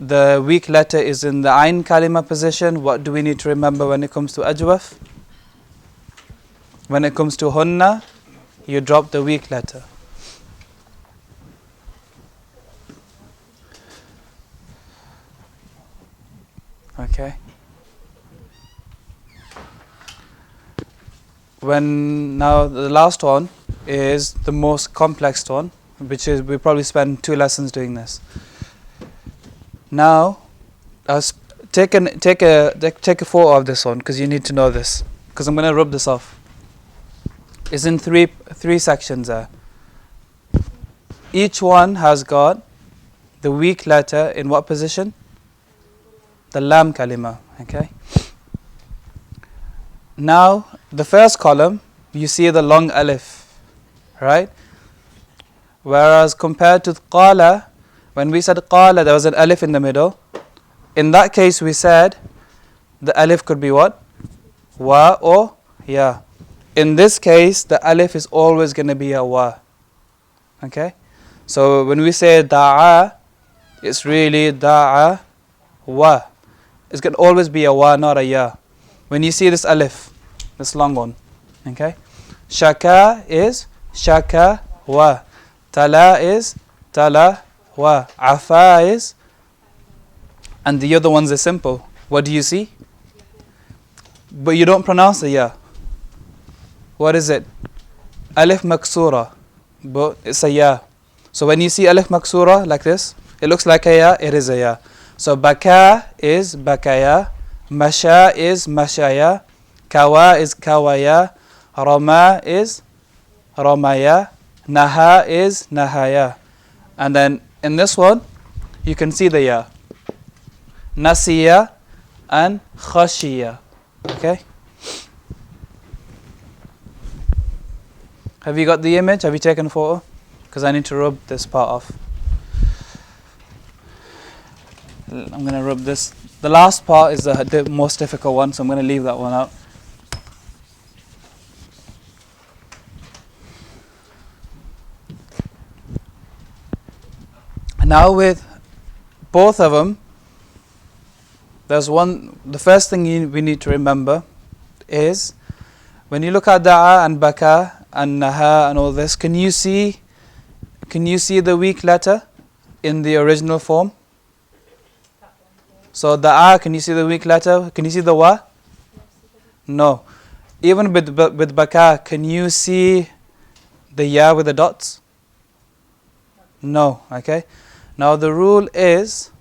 the weak letter is in the ayn kalima position, what do we need to remember when it comes to ajwaf? When it comes to hunna, you drop the weak letter. Okay. Now the last one is the most complex one, which is we probably spend 2 lessons doing this. Now, take a photo of this one because you need to know this. Because I'm going to rub this off. It's in three sections there. Each one has got the weak letter in what position? The lam kalima. Okay. Now, the first column, you see the long alif, right? Whereas compared to qala, when we said qala, there was an alif in the middle. In that case, we said the alif could be what? Wa or ya. In this case, the alif is always going to be a wa. Okay? So when we say da'a, it's really da'a wa. It's going to always be a wa, not a ya. When you see this alif, this long one, okay? Shaka is shaka wa. Tala is tala wa. Afa is, and the other ones are simple. What do you see? But you don't pronounce the ya. What is it? Alif maksura, but it's a ya. So when you see alif maksura like this, it looks like a ya, it is a ya. So baka is bakaya, masha is mashaya, kawa is kawaya, rama is ramaya, naha is nahaya. And then in this one, you can see the ya. Nasiya and khashiya. Okay? Have you got the image? Have you taken a photo? Because I need to rub this part off. I'm going to rub this. The last part is the most difficult one, so I'm going to leave that one out. Now with both of them, the first thing we need to remember is when you look at da'a and baka and naha and all this, can you see the weak letter in the original form? So da'a, can you see the weak letter? Can you see the wa? No. Even with baka, can you see the ya with the dots? No. Okay. Now the rule is,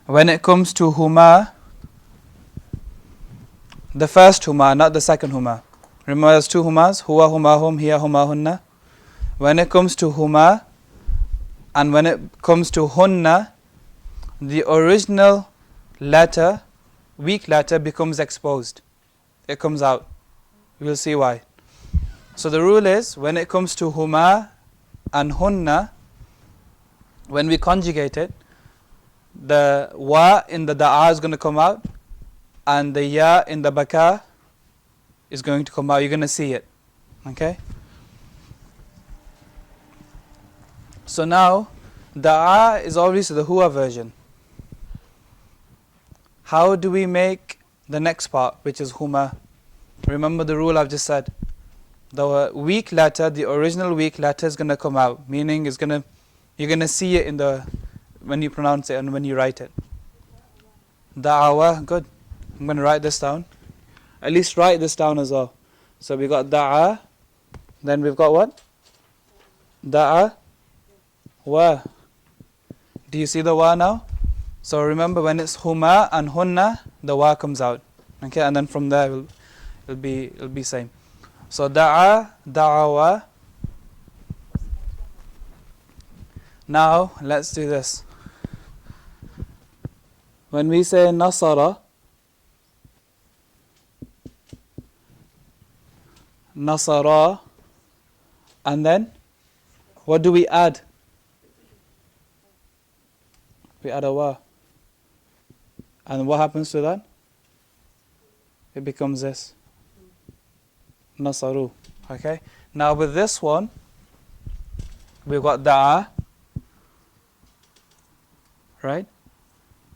when it comes to huma, the first huma, not the second huma. Remember there's 2 humas, huwa huma hum, hiya huma hunna. When it comes to huma and when it comes to hunna, the original letter, weak letter, becomes exposed. It comes out. We'll see why. So the rule is, when it comes to huma and hunna, when we conjugate it, the wa in the da'a is going to come out, and the ya in the baka is going to come out. You're going to see it. Okay? So now, da'a is obviously the huwa version. How do we make the next part, which is huma? Remember the rule I've just said. The weak letter, the original weak letter, is going to come out, meaning you're going to see it when you pronounce it and when you write it. Da'awa, good. I'm going to write this down. At least write this down as well. So we got da'a, then we've got what? Da'a wa. Do you see the wa now? So remember, when it's huma and hunna, the wa comes out. Okay, and then from there it'll be same. So da'a, da'awa. Now let's do this. When we say nasara, nasara, and then what do we add? We add a wa. And what happens to that? It becomes this. Nasaru. Okay? Now with this one, we've got da'a. right?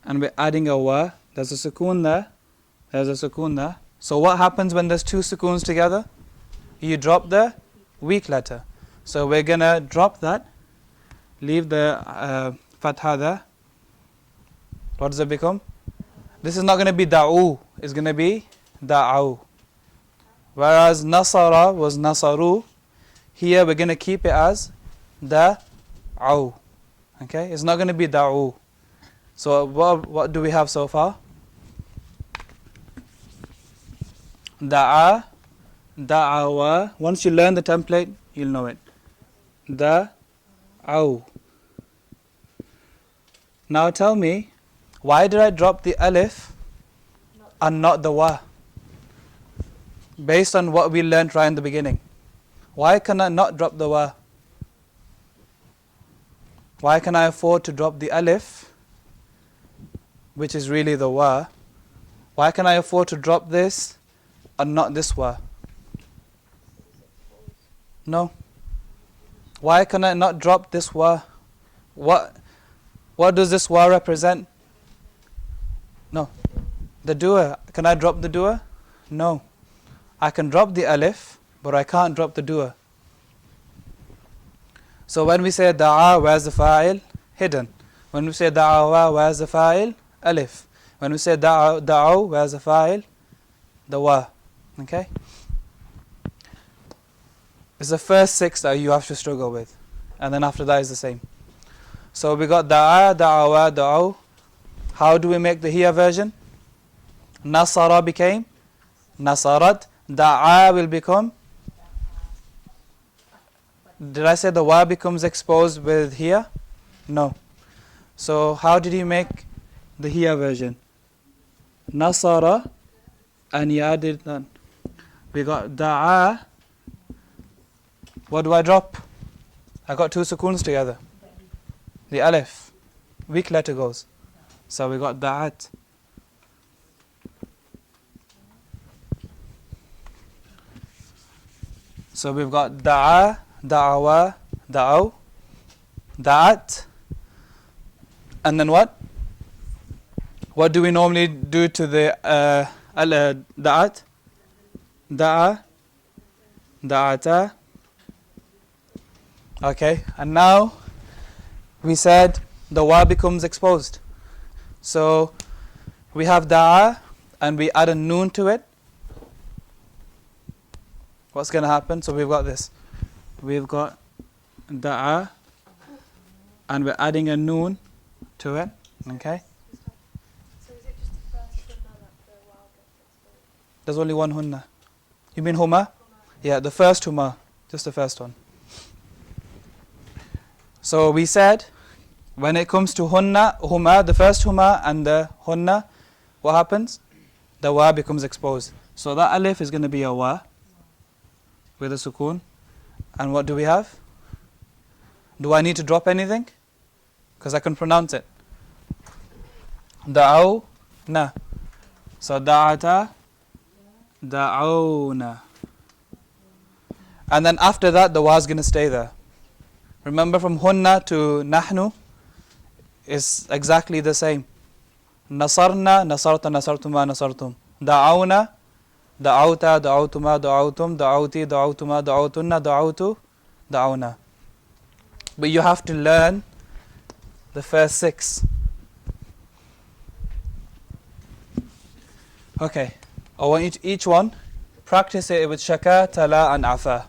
And we're adding a wa. There's a sukoon there. There's a sukoon there. So what happens when there's two sukoons together? You drop the weak letter. So we're going to drop that. Leave the fatha there. What does it become? This is not going to be da'u. It's going to be da'u. Whereas nasara was nasaru. Here we're going to keep it as da'u. Okay? It's not going to be da'u. So what do we have so far? Da'a, da'awa. Once you learn the template, you'll know it. Da'u. Now tell me, why did I drop the alif and not the wa? Based on what we learned right in the beginning. Why can I not drop the wa? Why can I afford to drop the alif, which is really the wa? Why can I afford to drop this and not this wa? No. Why can I not drop this wa? What does this wa represent? No. The dua. Can I drop the dua? No. I can drop the alif, but I can't drop the dua. So when we say da'a, where's the fa'il? Hidden. When we say da'awa, where's the fa'il? Alif. When we say da'u, where's the fa'il? The wa. Okay? It's the first six that you have to struggle with. And then after that is the same. So we got da'a, da'awa, da'u. How do we make the here version? Nasara became nasarat. Da'a will become. Did I say the wa becomes exposed with here? No. So how did he make the here version? Nasara, and he added none. We got da'a. What do I drop? I got two sukoons together. The alif. Weak letter goes. So we got da'at. So we've got da'a, da'awa, da'aw, da'at. And then what? What do we normally do to the da'at? Da'a, da'ata. Okay, and now we said the wa becomes exposed. So we have da'a and we add a noon to it. What's going to happen? So we've got this. We've got da'a and we're adding a noon to it. Okay? So is it just the first hunna that the wow gets exposed? There's only one hunna. You mean huma? Yeah, the first huma. Just the first one. So we said, when it comes to huma, the first huma and the hunna, what happens? The wa becomes exposed. So that alif is going to be a wa with a sukoon. And what do we have? Do I need to drop anything? Because I can pronounce it. Da'aw na. So da'ata, da'awna. And then after that, the wa is going to stay there. Remember, from hunna to nahnu is exactly the same. Nasarna, nasarta, nasartuma, nasartum. Da'awna, da'awta, da'awtuma, da'awtum, da'awti, da'awtuma, da'awtunna, da'awtu, da'awna. But you have to learn the first six. Okay, I want you to each one practice it with shaka, tala and afa.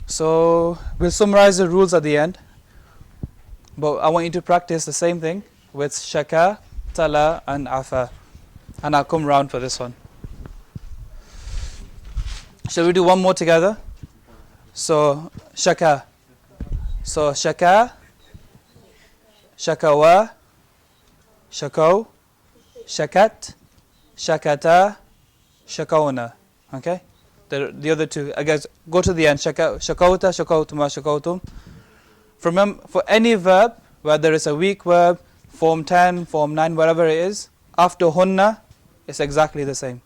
So we'll summarize the rules at the end, but I want you to practice the same thing with shaka, tala and afa, and I'll come round for this one. Shall we do one more together? So shaka. So shaka, shakawa, shakaw, shakat, shakata, shakawna. Okay? The other two, I guess, go to the end. Shakauta, shakautuma, shakautum. For any verb, whether it's a weak verb, form 10, form 9, whatever it is, after hunna, it's exactly the same.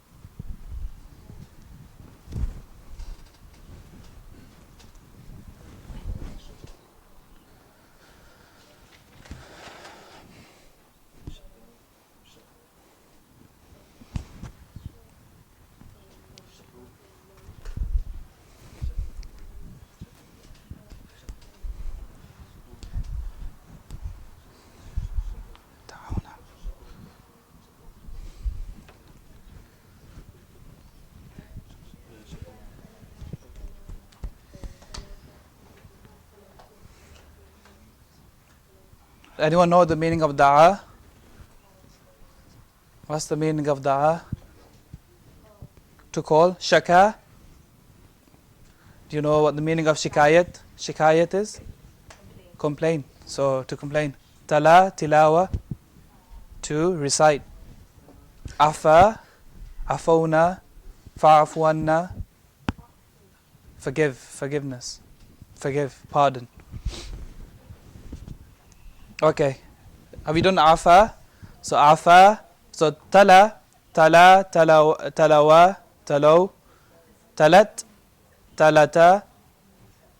Anyone know the meaning of da'a? What's the meaning of da'a? To call. Shaka? Do you know what the meaning of shikayat? Shikayat is? Complain. So to complain. Tala, tilawa, to recite. Afa, afawna, fa'afwanna, forgiveness. Forgive, pardon. Okay. Have you done afa? So afa, so talawa, talaw, talat, talata,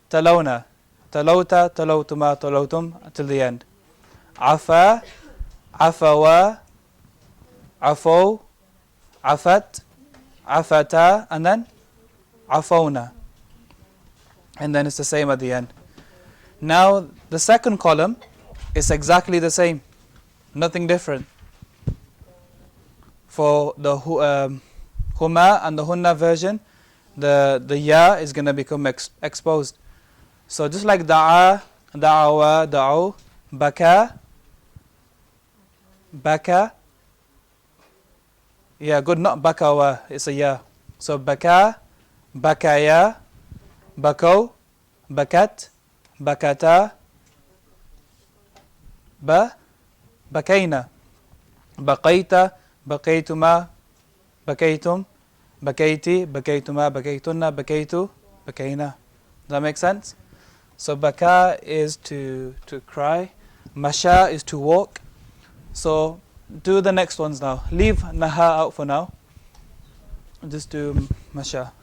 talawna, talawta, talawtuma, talawtum, till the end. Afa, afawa, afaw, afat, afata, and then afawna. And then it's the same at the end. Now, the second column is exactly the same. Nothing different. For the huma and the hunna version, the ya is going to become exposed. So just like da'a, da'awa, da'u, baka, baka. Yeah, good, not bakawa, it's a ya. So baka, bakaya, bakaw, bakat, bakata, bakayna, baqayta, baqaytuma, bakaytum, bakayti, bakaytuma, bakaytunna, bakaytu, bakayna. Does that make sense? So baka is to cry, masha is to walk. So do the next ones now. Leave naha out for now. Just do masha.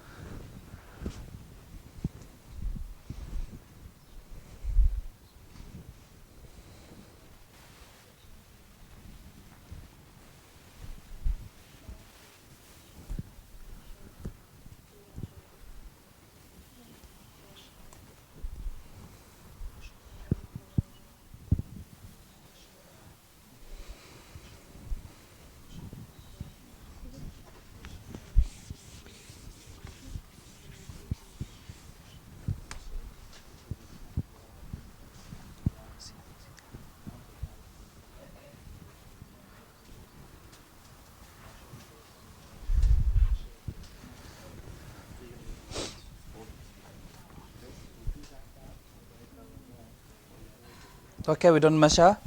Okay, we done masha.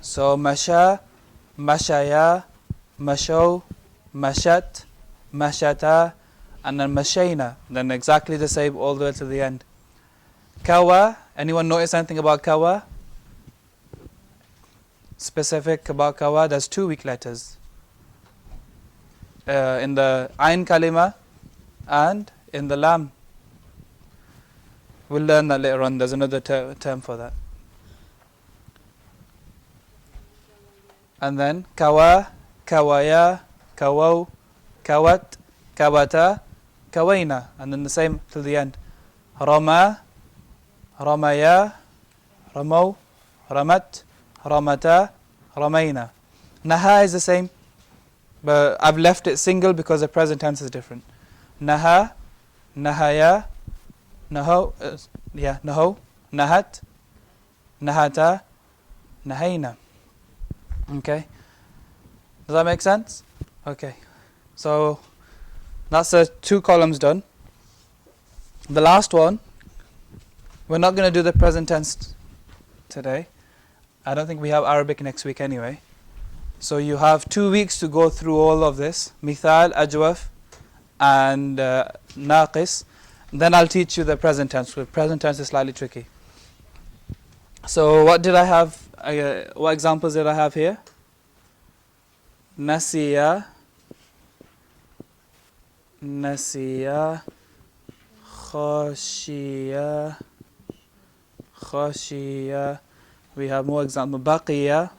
So masha, mashaya, mashaw, mashat, mashata, and then mashayna. Then exactly the same all the way to the end. Kawa, anyone notice anything about kawa? Specific about kawa, there's 2 weak letters. In the ayn kalima and in the lam. We'll learn that later on, there's another term for that. And then kawa, kawaya, kawaw, kawat, kawata, kawayna. And then the same till the end. Rama, ramaya, ramaw, ramat, ramata, ramayna. Naha is the same, but I've left it single because the present tense is different. Naha, nahaya, naho, naho, nahat, nahata, nahayna. Okay, does that make sense? Okay, so that's the 2 columns done. The last one, we're not going to do the present tense today. I don't think we have Arabic next week anyway. So you have 2 weeks to go through all of this, mithal, ajwaf, and naqis. Then I'll teach you the present tense. The present tense is slightly tricky. So what did I have? What examples did I have here? Nasiya, nasiya, khashiya, khashiya. We have more examples. Baqiya,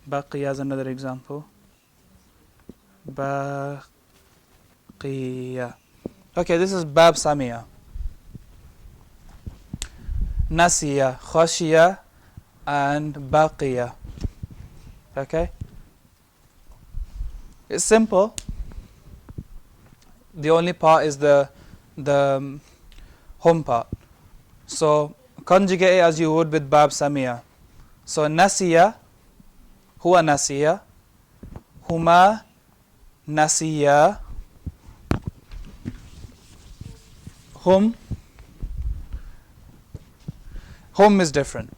baqiya is another example. Baqiya. Okay, this is bab samiya. Nasiya, khashiya, and baqiya. Okay, it's simple. The only part is the home part. So conjugate it as you would with bab samiya. So nasiya, huwa nasiya, huma nasiya, hum is different.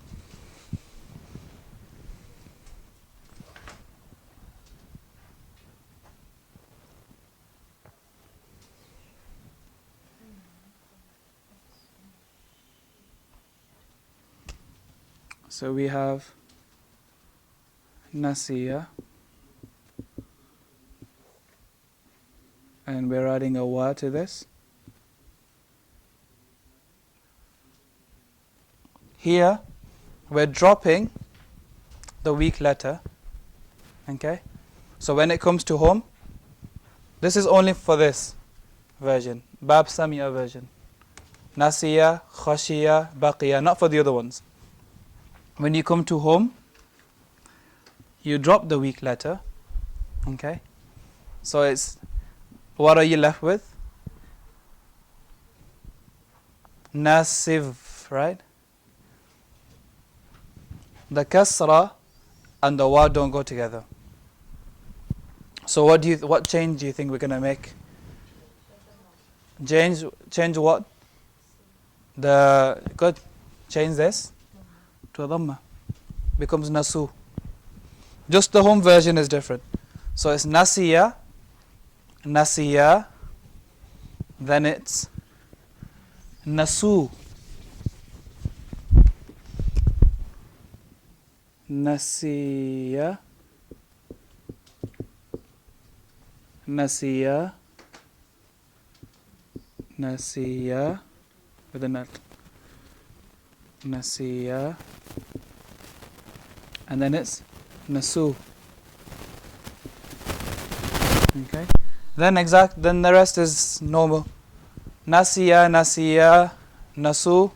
So we have nasiya, and we're adding a wa to this. Here we're dropping the weak letter. Okay? So when it comes to home, this is only for this version, Bab Samia version. Nasiya, khashiya, baqiya, not for the other ones. When you come to home, you drop the weak letter. Okay? So it's, what are you left with? Nasiv, right? The kasra and the wa don't go together. So what change do you think we're going to make? Change what? Good. Change this to a dhamma. Becomes nasu. Just the home version is different. So it's nasiya, then it's nasu. Nasiya, with a nut. Nasiya, and then it's nasu. Okay. Then the rest is normal. Nasiya, nasu,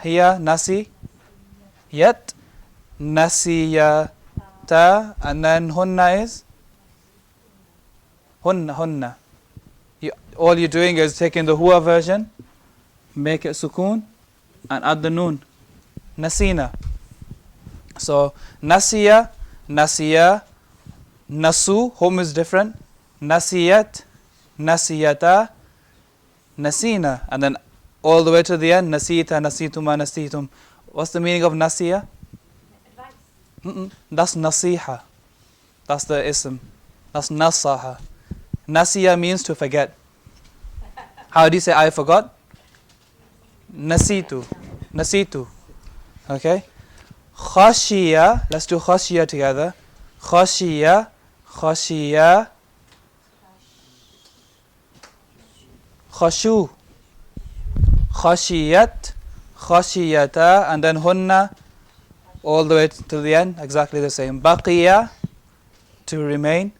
hiya, nasi, yet, nasiyata, and then hunna is hunna. All you're doing is taking the huwa version, make it sukoon, and add the noon. Nasina. So nasiya, nasu, home is different. Nasiyat, nasiyata, nasina, and then all the way to the end, nasita, nasituma, nasitum. What's the meaning of nasiya? That's nasiha. That's the ism. That's nasaha. Nasiya means to forget. How do you say I forgot? Nasitu. Okay? Khashiya, let's do khashiya together. Khashiya, khashu, khashiyat, khashiyata, and then hunna, all the way to the end, exactly the same. Baqiya, to remain.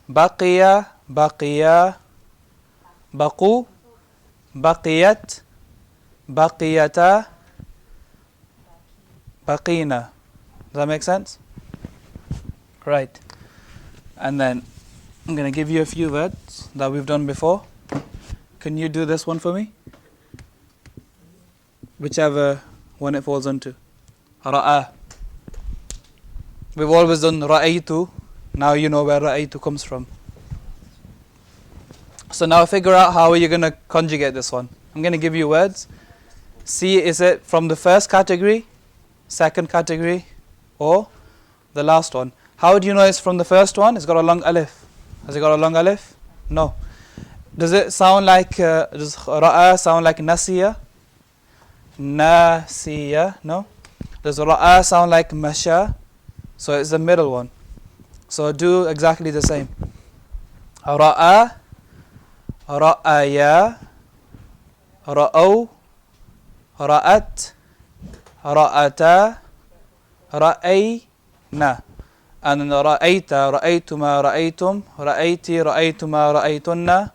Baqiya, baqu, baqiyat, baqiyata, baqina. Does that make sense? Right. And then I'm going to give you a few words that we've done before. Can you do this one for me? Whichever one it falls onto. Ra'a. We've always done ra'aytu. Now you know where ra'aytu comes from. So now figure out how are you going to conjugate this one. I'm going to give you words. See, is it from the first category, second category, or the last one? How do you know it's from the first one? It's got a long alif. Has it got a long alif? No. Does it sound like, does ra'a sound like nasiya? Nasiya, no. Does ra'a sound like masha? So it's the middle one. So do exactly the same. Ra'a, ra'aya, ra'aw, ra'at, ra'ata, ra'ayna. And then ra'ayta, ra'aytuma, ra'aytum, ra'ayti, ra'aytuma, ra'aytunna,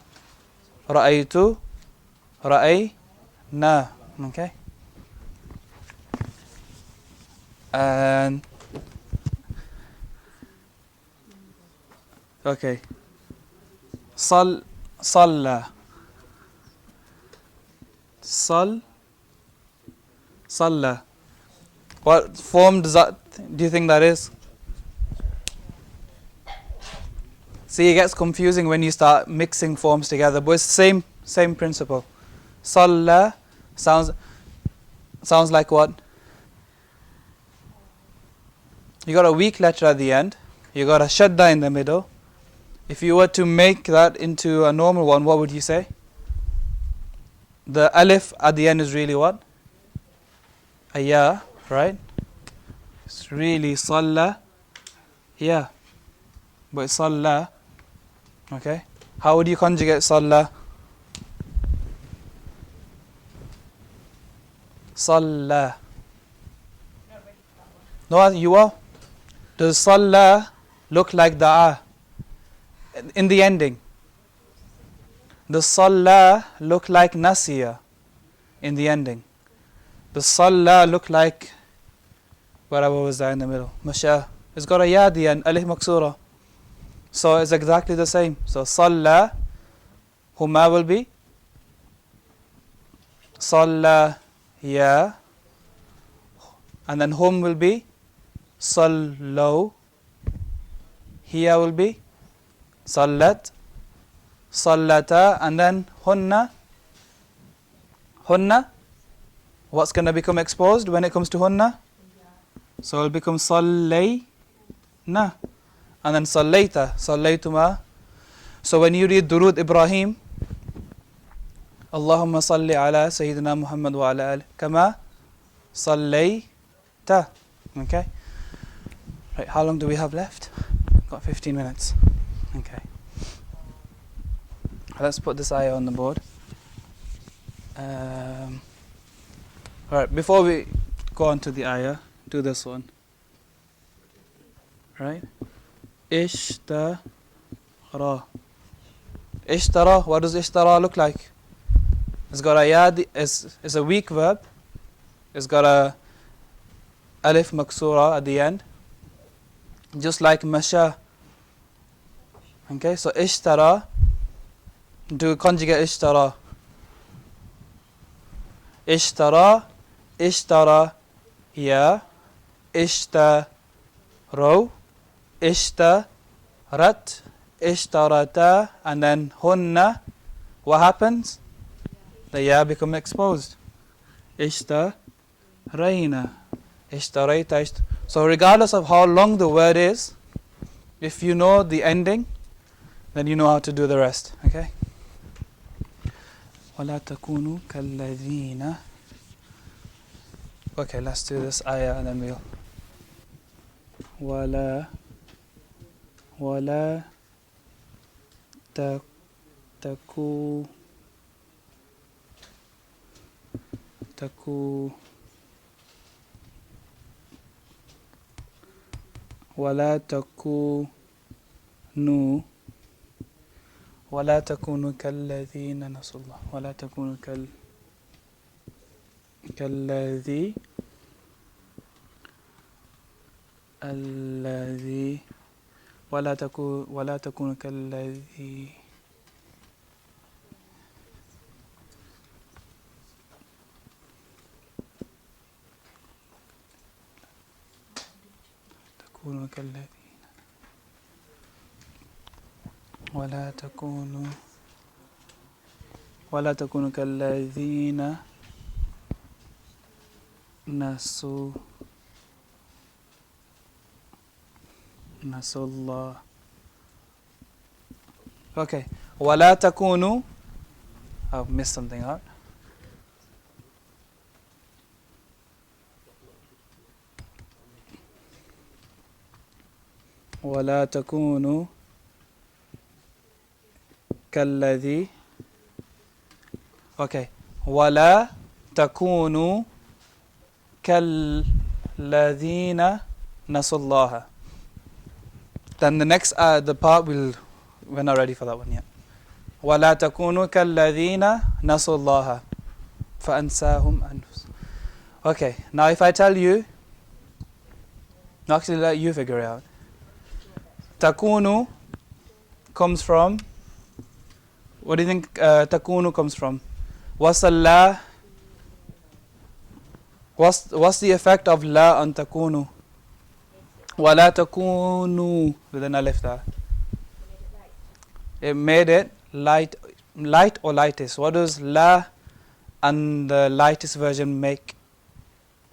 ra'aytu, ra'ayna. Okay? And okay. Salla. Salla. What form does that, do you think that is? See, it gets confusing when you start mixing forms together, but it's the same principle. Salla sounds like what? You got a weak letter at the end. You got a shadda in the middle. If you were to make that into a normal one, what would you say? The alif at the end is really what? A ya, right? It's really salla, ya. But it's salla, okay? How would you conjugate salla? Salla. No, you are. Does salla look like the a in the ending? Does salla look like nasiya in the ending? Does salla look like whatever was there in the middle? Masha. It's got a ya at the end, alif maksura. So it's exactly the same. So salla, huma will be salla ya, and then hum will be sallu, hiya will be sallat, sallata, and then hunna. What's going to become exposed when it comes to hunna? So it will become sallayna, and then sallayta, sallaytuma. So when you read Durud Ibrahim, Allahumma salli ala Sayyidina Muhammad wa ala ali kama sallayta. Okay. Right, how long do we have left? Got 15 minutes. Okay. Let's put this ayah on the board. Alright, before we go on to the ayah, do this one. Right? Ishtara. Ishtara, what does ishtara look like? It's got a yad, it's a weak verb. It's got a alif maksura at the end. Just like masha. Okay, so ishtara, do conjugate ishtara. Ishtara, ishtara, ya, ishtaro, ishtarat, ishtarata, and then hunna. What happens? The ya become exposed. Ishtarayna, ishtarayta. So regardless of how long the word is, if you know the ending, then you know how to do the rest. Okay? وَلَا تَكُونُوا كَالَّذِينَ. Okay, let's do this ayah and then we'll. وَلَا تَكُونُوا ولا تكونوا كالذين نسوا الله ولا تكونوا كالذي ولا تكونوا كالذي تكونوا كالذين ولا تكونوا كالذين نسوا الله. Okay, ولا تكونوا. I've missed something out. ولا تكونوا كالذي. Okay, ولا تكونوا كالذين نسوا الله. Then the next the part we're not ready for that one yet. ولا تكونوا كالذين نسوا الله فأنساهم أنفسهم. Okay, now if I tell you, actually let you figure it out. Takunu comes from, what do you think takunu comes from? Wasalla, What's the effect of la on takunu? وَلَا تَكُونُوا with an alif there. It made it light or lightest. What does la and the lightest version make?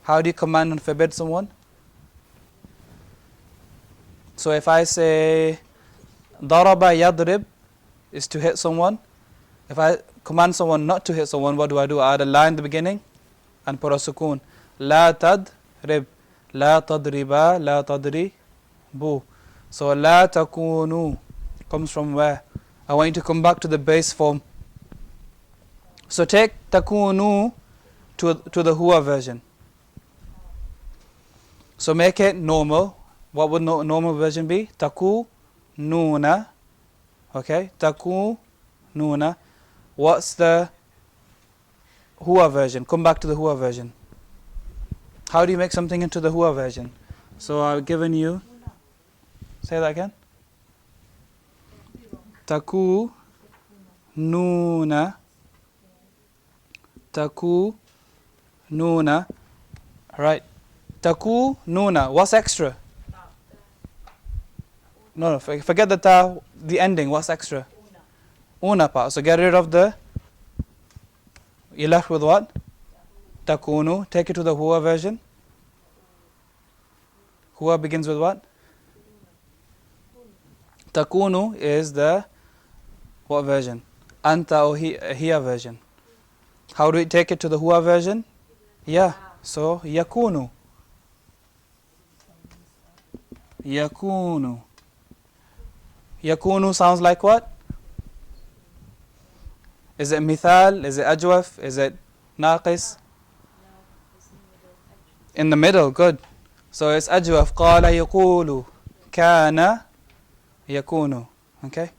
How do you command and forbid someone? So if I say ضَرَبَ يَضْرِب is to hit someone. If I command someone not to hit someone, what do? I add a la in the beginning and put a sukoon. La tadrib, la tadriba, la tadribu. So la takunu comes from where? I want you to come back to the base form. So take takunu to the huwa version. So make it normal. What would normal version be? Takununa. Okay, takununa. What's the huwa version? Come back to the huwa version. How do you make something into the huwa version? So I've given you. Say that again. Takununa. Takununa. Right. Takununa. What's extra? No, forget the ta, the ending. What's extra? Una part. So get rid of the. You're left with what? Takunu. Take it to the huwa version. Huwa begins with what? Takunu is the what version? Anta or hiya version. How do we take it to the huwa version? Yeah. So yakunu. Yakunu. Yakunu sounds like what? Is it mithal? Is it ajwaf? Is it naqis? In the middle, good. So it's ajwaf. Qala yaqulu. Kana yakunu. Okay?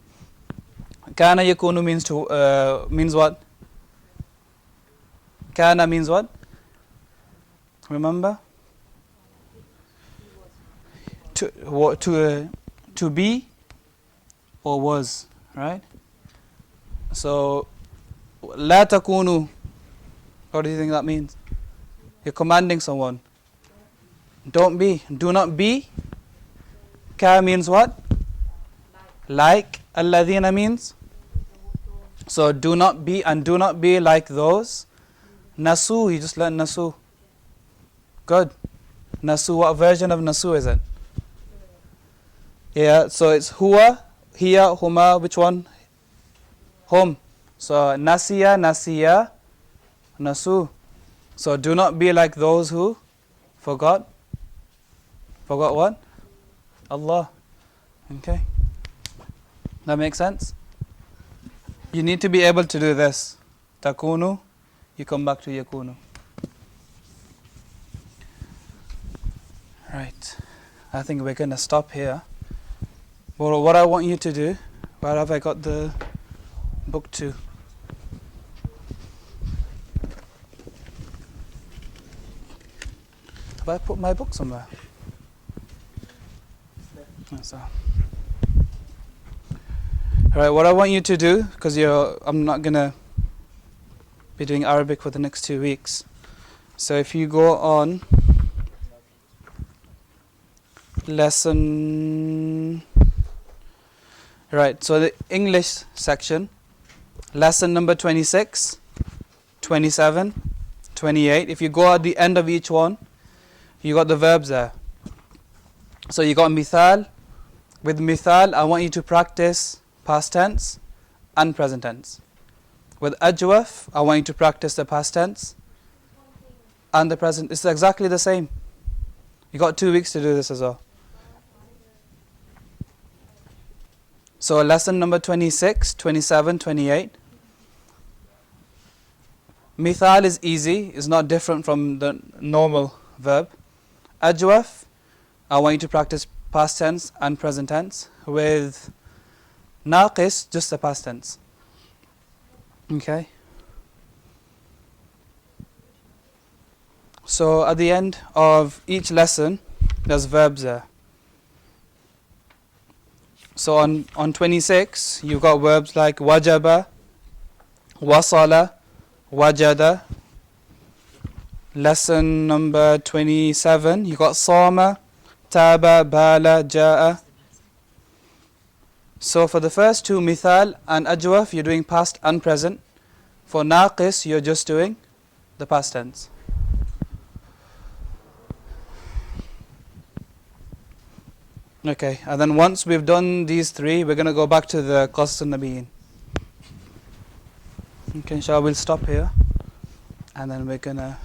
Kana yakunu means what? Kana means what? Remember? To be or was, right? So la takunu, what do you think that means? You're commanding someone. Don't be. Do not be. Ka means what? Like. Alladhina means? So do not be, and do not be like those. Nasu, you just learn nasu. Good. Nasu, what version of nasu is it? Yeah, so it's huwa, hiya, huma, which one? Hum. So nasiya, nasiya, nasu. So do not be like those who forgot. Forgot what? Allah. Okay. That makes sense? You need to be able to do this. Takunu, you come back to yakunu. Right. I think we're going to stop here. But what I want you to do, where have I got the book to? Have I put my book somewhere? So. Alright, what I want you to do, because I'm not going to be doing Arabic for the next 2 weeks. So if you go on lesson. Right, so the English section, lesson number 26, 27, 28. If you go at the end of each one, you got the verbs there. So you got mithal. With mithal, I want you to practice past tense and present tense. With ajwaf, I want you to practice the past tense and the present. It's exactly the same. You got 2 weeks to do this as well. So lesson number 26, 27, 28. Mithal is easy, it's not different from the normal verb. Ajwaf, I want you to practice past tense and present tense. With naqis, just the past tense. Okay. So at the end of each lesson, there's verbs there. So on 26, you've got verbs like wajaba, wasala, wajada. Lesson number 27. You got Sama, Taba, Bala, Ja'a. So for the first two, Mithal and Ajwaf, you're doing past and present. For Naqis, you're just doing the past tense. Okay, and then once we've done these three, we're going to go back to the Qasas al-Nabiyyin. Okay, inshallah, we'll stop here. And then we're going to,